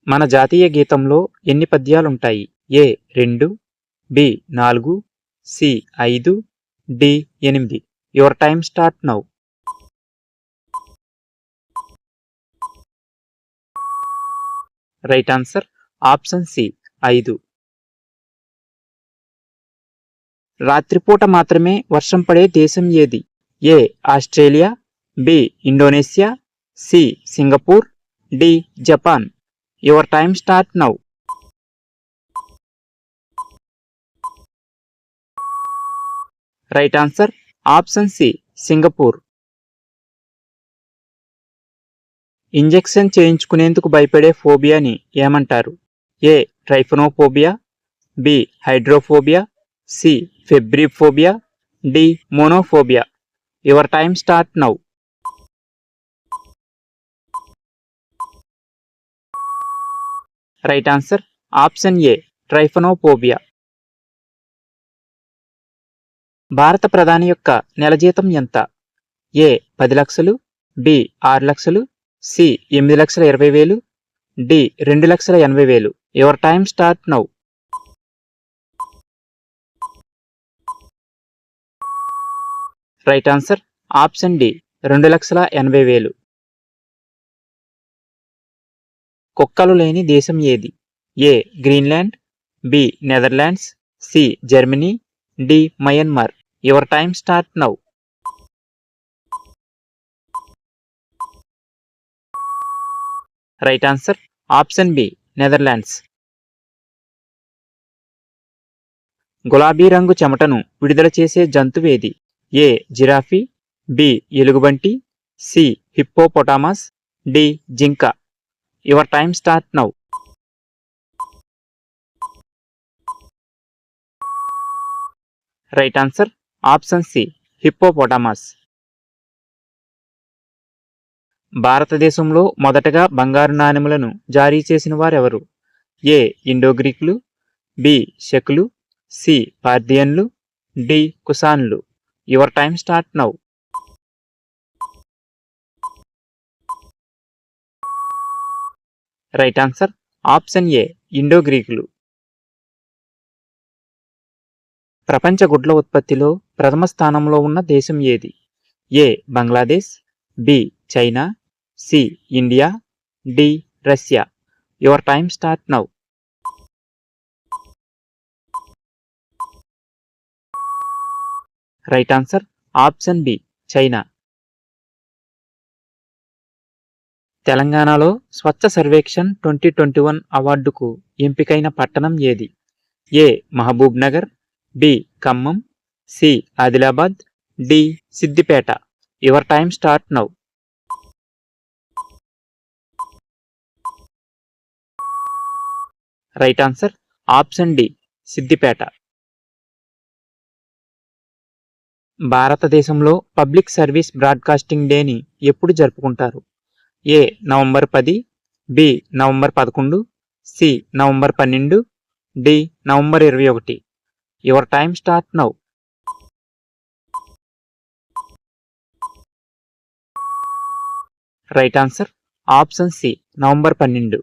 మన జాతీయ గీతంలో ఎన్ని పద్యాలుంటాయి? A 2, B 4, C 5, D 8. Your time start now. Right answer option C 5. రాత్రిపూట మాత్రమే వర్షం పడే దేశం ఏది? A Australia, B Indonesia, C Singapore, D Japan. Your time start now. Right answer option C Singapore. Injection చేయించుకునేందుకు భయపడే ఫోబియాని ఏమంటారు? A trypanophobia, B hydrophobia, C febriphobia, D monophobia. Your time start now. Right answer option A trypanophobia. భారత ప్రధాని యొక్క నెల జీతం ఎంత? ఏ 10 లక్షలు, బి 6 లక్షలు, C 8,20,000, D 2,80,000. Your time start now. Right answer option D 2,80,000. కుక్కలు లేని దేశం ఏది? A Greenland, B Netherlands, C Germany, D Myanmar. Your time start now. Right answer option B Netherlands. గులాబీ రంగు చెమటను విడుదల చేసే జంతువేది? ఏ జిరాఫీ, బి ఎలుగుబంటి, సి హిప్పోపొటామస్, డి జింక. Your time start now. Right answer option C hippopotamus. భారతదేశంలో మొదటగా బంగారు నాణెములను జారీ చేసిన వారెవరు? ఏ ఇండో గ్రీకులు, బి శకులు, సి పార్థియన్లు, డి కుషాన్లు. Your time start now. Right answer option A Indo గ్రీకులు. ప్రపంచ గుడ్ల ఉత్పత్తిలో ప్రథమ స్థానంలో ఉన్న దేశం ఏది? A Bangladesh, B China, C India, D Russia. Your time start now. Right answer option B China. తెలంగాణలో స్వచ్ఛ సర్వేక్షణ్ 2021 అవార్డుకు ఎంపికైన పట్టణం ఏది? A Mahabubnagar, B Khammam, C Adilabad, D Siddipet. Your time start now. Right answer option D Siddipet. భారతదేశంలో పబ్లిక్ సర్వీస్ బ్రాడ్కాస్టింగ్ డేని ఎప్పుడు జరుపుకుంటారు? A November 10, B November 11, C November 12, D November 21. Your time start now. Right answer option C November 12.